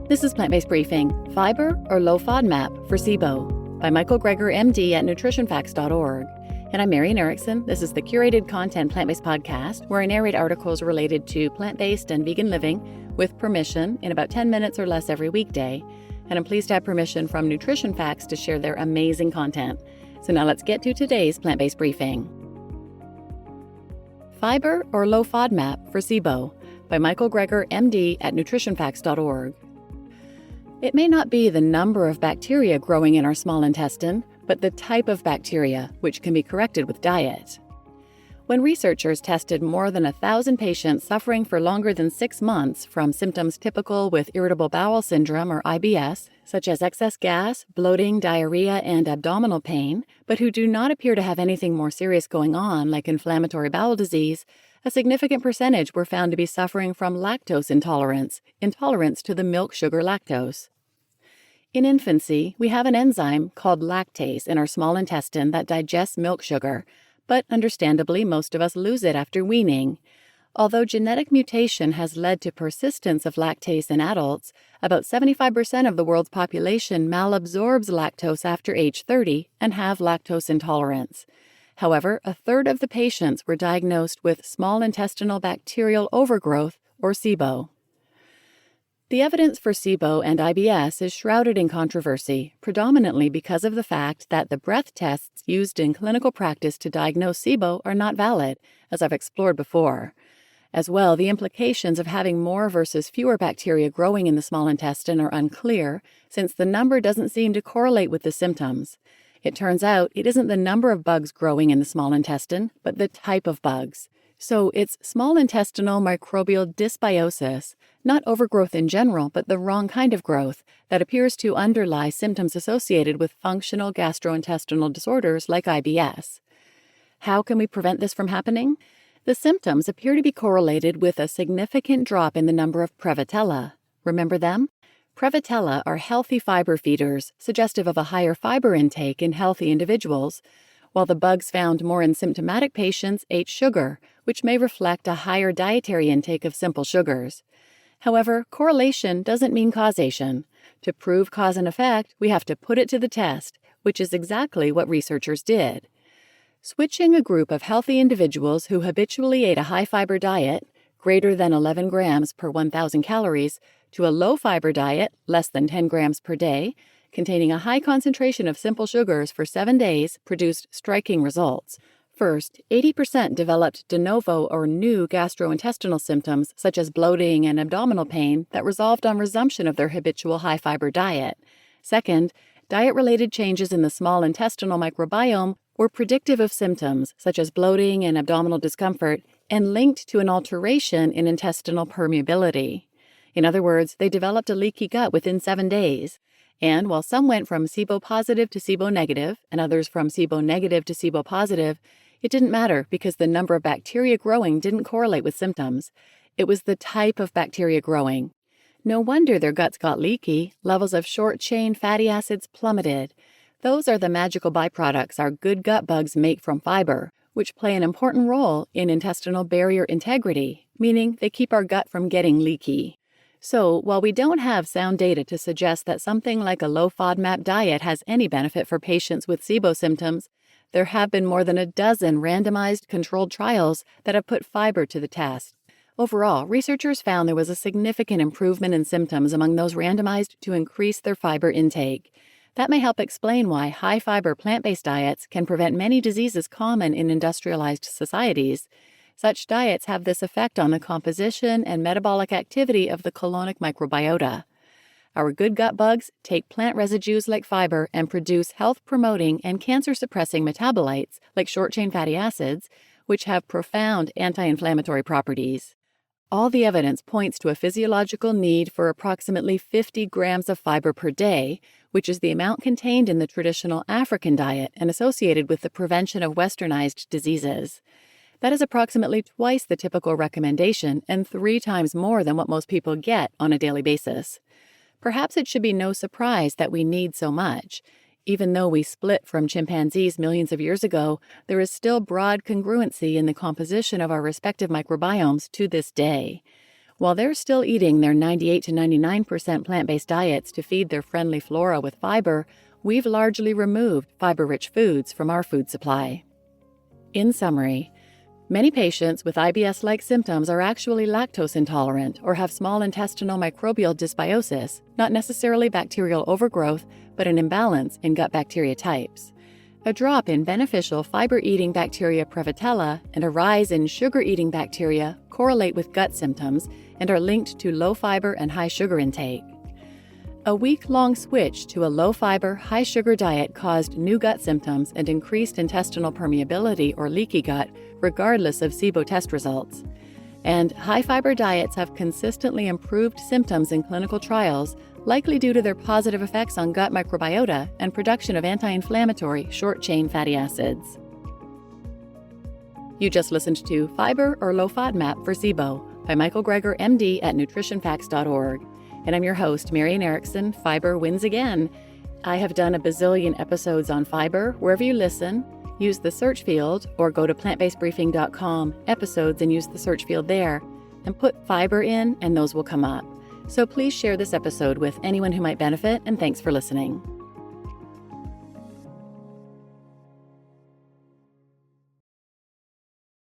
This is Plant-Based Briefing, Fiber or Low FODMAP for SIBO by Michael Greger, MD at nutritionfacts.org. And I'm Marian Erickson. This is the curated content plant-based podcast where I narrate articles related to plant-based and vegan living with permission in about 10 minutes or less every weekday. And I'm pleased to have permission from Nutrition Facts to share their amazing content. So now let's get to today's plant-based briefing. Fiber or Low FODMAP for SIBO by Michael Greger, MD at nutritionfacts.org. It may not be the number of bacteria growing in our small intestine, but the type of bacteria, which can be corrected with diet. When researchers tested more than 1,000 patients suffering for longer than 6 months from symptoms typical with irritable bowel syndrome or IBS, such as excess gas, bloating, diarrhea, and abdominal pain, but who do not appear to have anything more serious going on like inflammatory bowel disease, a significant percentage were found to be suffering from lactose intolerance to the milk sugar lactose. In infancy, we have an enzyme called lactase in our small intestine that digests milk sugar, but understandably, most of us lose it after weaning. Although genetic mutation has led to persistence of lactase in adults, about 75% of the world's population malabsorbs lactose after age 30 and have lactose intolerance. However, a third of the patients were diagnosed with small intestinal bacterial overgrowth, or SIBO. The evidence for SIBO and IBS is shrouded in controversy, predominantly because of the fact that the breath tests used in clinical practice to diagnose SIBO are not valid, as I've explored before. As well, the implications of having more versus fewer bacteria growing in the small intestine are unclear, since the number doesn't seem to correlate with the symptoms. It turns out it isn't the number of bugs growing in the small intestine, but the type of bugs. So it's small intestinal microbial dysbiosis, not overgrowth in general, but the wrong kind of growth, that appears to underlie symptoms associated with functional gastrointestinal disorders like IBS. How can we prevent this from happening? The symptoms appear to be correlated with a significant drop in the number of Prevotella. Remember them? Prevotella are healthy fiber feeders, suggestive of a higher fiber intake in healthy individuals, while the bugs found more in symptomatic patients ate sugar, which may reflect a higher dietary intake of simple sugars. However, correlation doesn't mean causation. To prove cause and effect, we have to put it to the test, which is exactly what researchers did. Switching a group of healthy individuals who habitually ate a high-fiber diet, greater than 11 grams per 1,000 calories, to a low-fiber diet, less than 10 grams per day, containing a high concentration of simple sugars for 7 days, produced striking results. First, 80% developed de novo or new gastrointestinal symptoms such as bloating and abdominal pain that resolved on resumption of their habitual high-fiber diet. Second, diet-related changes in the small intestinal microbiome were predictive of symptoms such as bloating and abdominal discomfort and linked to an alteration in intestinal permeability. In other words, they developed a leaky gut within 7 days. And while some went from SIBO positive to SIBO negative and others from SIBO negative to SIBO positive, it didn't matter because the number of bacteria growing didn't correlate with symptoms. It was the type of bacteria growing. No wonder their guts got leaky. Levels of short-chain fatty acids plummeted. Those are the magical byproducts our good gut bugs make from fiber, which play an important role in intestinal barrier integrity, meaning they keep our gut from getting leaky. So, while we don't have sound data to suggest that something like a low FODMAP diet has any benefit for patients with SIBO symptoms, there have been more than a dozen randomized controlled trials that have put fiber to the test. Overall, researchers found there was a significant improvement in symptoms among those randomized to increase their fiber intake. That may help explain why high-fiber plant-based diets can prevent many diseases common in industrialized societies. Such diets have this effect on the composition and metabolic activity of the colonic microbiota. Our good gut bugs take plant residues like fiber and produce health-promoting and cancer-suppressing metabolites like short-chain fatty acids, which have profound anti-inflammatory properties. All the evidence points to a physiological need for approximately 50 grams of fiber per day, which is the amount contained in the traditional African diet and associated with the prevention of westernized diseases. That is approximately twice the typical recommendation and 3 times more than what most people get on a daily basis. Perhaps it should be no surprise that we need so much. Even though we split from chimpanzees millions of years ago, there is still broad congruency in the composition of our respective microbiomes to this day. While they're still eating their 98 to 99% plant-based diets to feed their friendly flora with fiber, we've largely removed fiber-rich foods from our food supply. In summary, many patients with IBS-like symptoms are actually lactose intolerant or have small intestinal microbial dysbiosis, not necessarily bacterial overgrowth, but an imbalance in gut bacteria types. A drop in beneficial fiber-eating bacteria Prevotella and a rise in sugar-eating bacteria correlate with gut symptoms and are linked to low fiber and high sugar intake. A week-long switch to a low-fiber, high-sugar diet caused new gut symptoms and increased intestinal permeability or leaky gut, regardless of SIBO test results. And high-fiber diets have consistently improved symptoms in clinical trials, likely due to their positive effects on gut microbiota and production of anti-inflammatory short-chain fatty acids. You just listened to Fiber or Low FODMAP for SIBO by Michael Greger, MD at nutritionfacts.org. And I'm your host, Marian Erickson. Fiber wins again. I have done a bazillion episodes on fiber. Wherever you listen, use the search field or go to plantbasedbriefing.com episodes and use the search field there and put fiber in and those will come up. So please share this episode with anyone who might benefit, and thanks for listening.